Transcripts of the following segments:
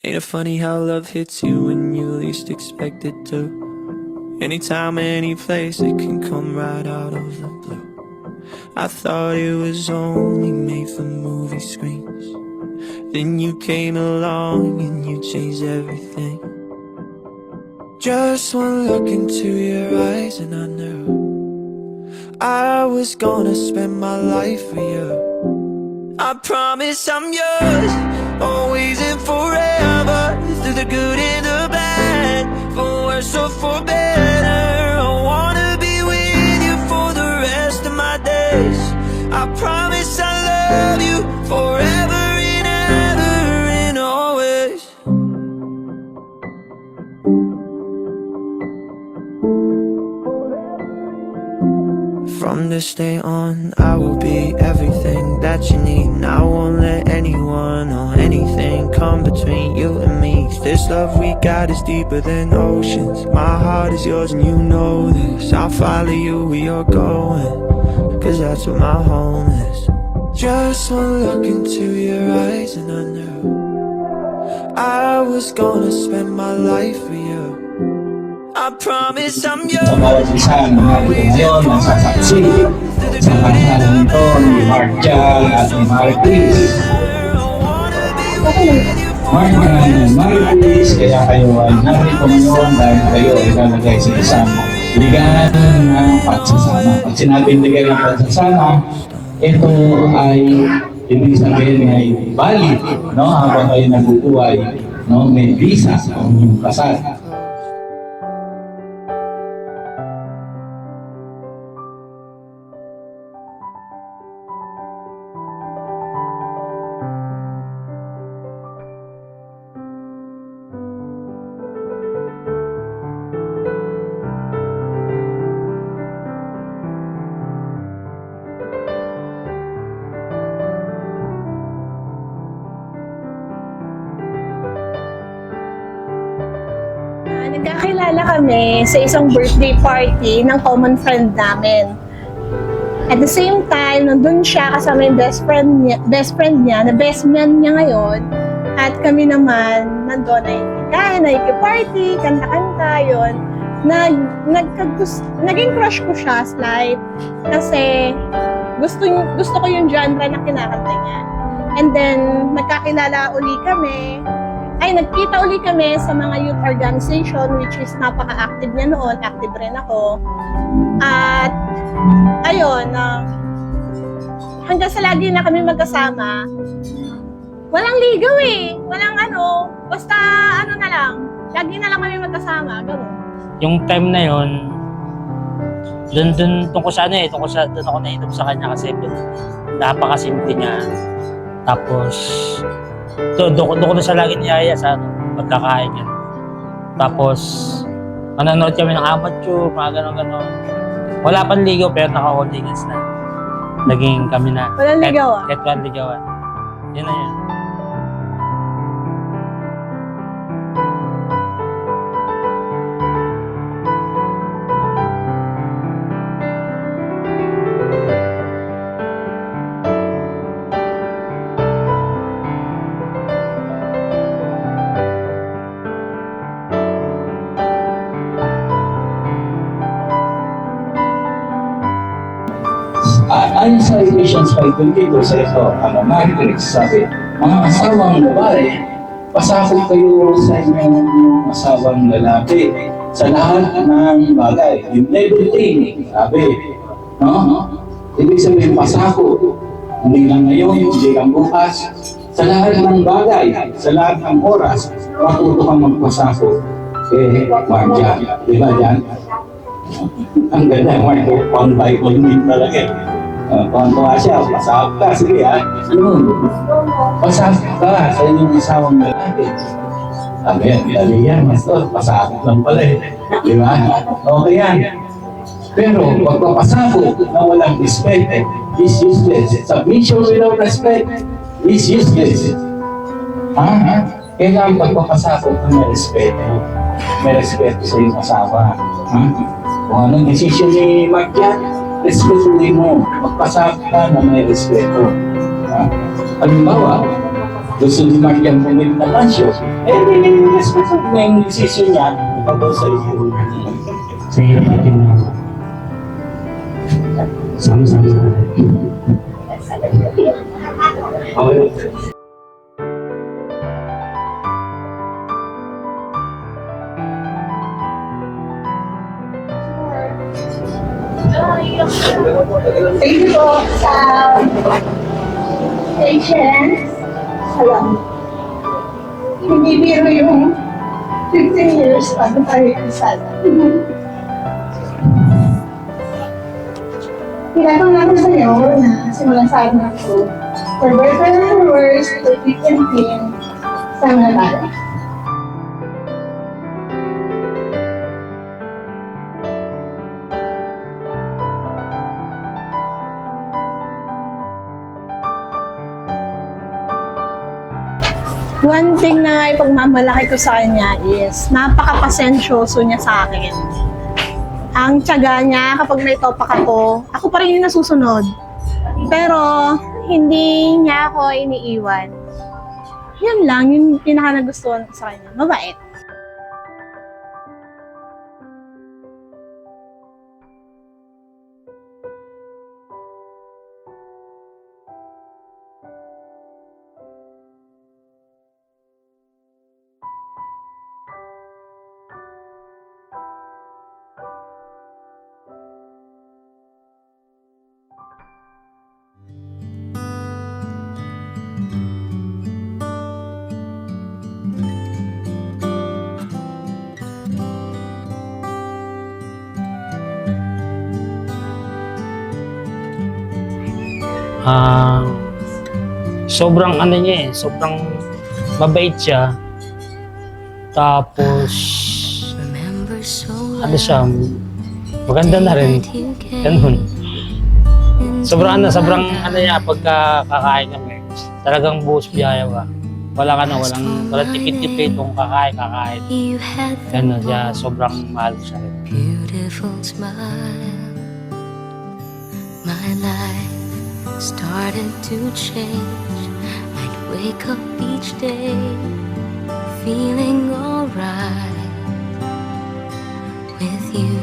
Ain't it funny how love hits you when you least expect it to? Anytime, any place, it can come right out of the blue. I thought it was only made for movie screens. Then you came along and you changed everything. Just one look into your eyes and I knew I was gonna spend my life with you. I promise I'm yours, always and forever. Through the good and the bad, for worse or for better. I wanna be with you for the rest of my days. I promise I love you forever and ever and always. From this day on, I will be everything that you need. And I won't let anyone or anything come between you and me. 'Cause this love we got is deeper than oceans. My heart is yours and you know this. I'll follow you where you're going, 'cause that's where my home is. Just one look into your eyes and I knew I was gonna spend my life with you. I promise I'm yours. Sa bawat isa ng mga ito ngayon, nasasaksi sa kahalan nito ni Marcia at ni Marquis. Marquis, kaya kayo ay narito ngayon dahil kayo ay lalagay sa isang ligahan ng pagsasama. Pag sinabing ligahan ng pagsasama, ito ay ibig sabihin ay valid, no? Habang kayo nabubuhay, no? May visa sa inyong kasal. Nagkakilala kami sa isang birthday party ng common friend namin. At the same time, nandun siya kasama yung best friend niya, na best man niya ngayon. At kami naman, nandun ay kain, party, kanta-kanta, yun. Naging crush ko siya, slight. Kasi gusto ko yung genre na kinakanta niya. And then, nagkakilala uli kami. Nagkita uli kami sa mga youth organization, which is napaka-active niya noon, active rin ako. At ayun, hanggang sa lagi na kami magkasama, walang ligaw walang basta na lang, lagi na lang kami magkasama, gano'n. Yung time na yon, dun tungkol sa doon ako nainip sa kanya kasi napakasimple niya. Tapos, doon ko na siya lagi niyaya sa pagkakain niya. Tapos, manonood kami ng amateur, mga gano'n. Wala pang ligaw pero naka-audience na. Naging kami na. Walang ligawan? Kahit walang ligawan. Yun na yun. Ayon sa Ephesians 5:22 sa ito, Marquis sabi, mga asawang babae, pasakot kayo sa inyong asawang lalaki sa lahat ng bagay. In everything, sabi. No? Ibig sabihin, pasakot. Hindi lang ngayon, hindi lang bukas. Sa lahat ng bagay, sa lahat ng oras, matuto kang magpasakot. Marcia, di ba yan? Ang ganda, Marcia, pang Bible din talaga. Tuwa siya, pasakot ka, sige ha. Pasakot ka sa inyong asawang lalaki. Sabi, dali yan, Pastor, pasakot lang pala Di ba? Okay yan. Pero, pagpapasakot na walang respect is useless. Submission without respect is useless. Kailangan pagpapasakot na may respeto. May respeto sa iyong asawa. Kung anong desisyon ni Marcia, respetuhin mo. Magpasakot ka na may respeto. Halimbawa, gusto ni Mark yung bumili na pansyo, responsible na yung decision niya about sa iyo. Sa hirap natin na sama-sama na natin. Okay. Thank you po sa patience. Alam, hindi biro yung 15 years bago tayo kasal. Tinatong namin sa'yo na simulan sa akin ako, for better or for worse, for thick and thin, sama na tayo. One thing na ipagmamalaki ko sa kanya is napaka-pasensyoso niya sa akin. Ang tiyaga niya, kapag may topak ako pa rin yung nasusunod. Pero, hindi niya ako iniiwan. Yan lang, yung pinaka nagustuhan ko sa kanya. Mabait. Sobrang ano niya sobrang mabait siya. Tapos, ano siya, maganda na rin. Ganun. Sobrang ano niya, pagka kakain kami, talagang buhos biyaya ba. Walang tipid-tipid kung kakain. Ganun siya, sobrang mahal siya rin. Beautiful smile. My life started to change. I'd wake up each day feeling alright with you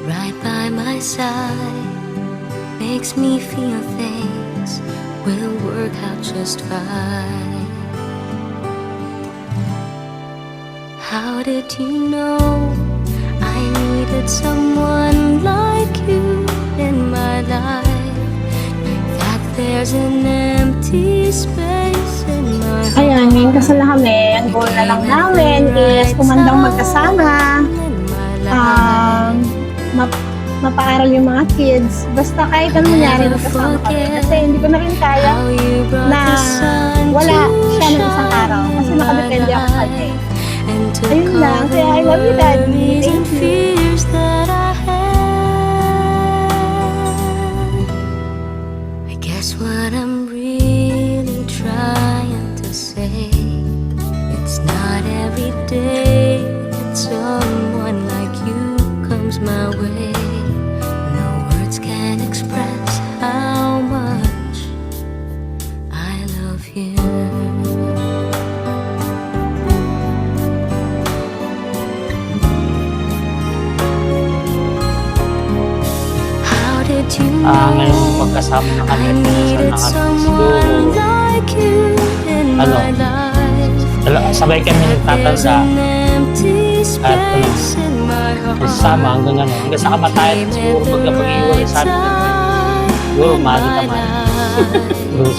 right by my side. Makes me feel things will work out just fine. How did you know I needed someone like you in my life? That there's an empty space in my heart. Ayan, ngayon kasal na kami. Ang goal na lang namin is kumandang magkasama. Mapaaral yung mga kids. Basta kahit anong mangyari, magkasama kami. Kasi hindi ko na rin kaya na wala siya ng isang araw. Kasi nakadepende ako sa kanya. Ayun lang. Kaya I love you, Daddy. Thank you. I guess what I'm really trying to say, it's not every day that someone like you comes my way. No words can express how much I love you. How did you know Ngayon magkasama na kami, I needed someone siguro, like you in ano, my life? sabay kami nagtatanda There's an empty space in my heart. kasama hanggang sa kamatayan. Siguro pagka pag-iwalay sa amin, siguro mahal ka man. Siguro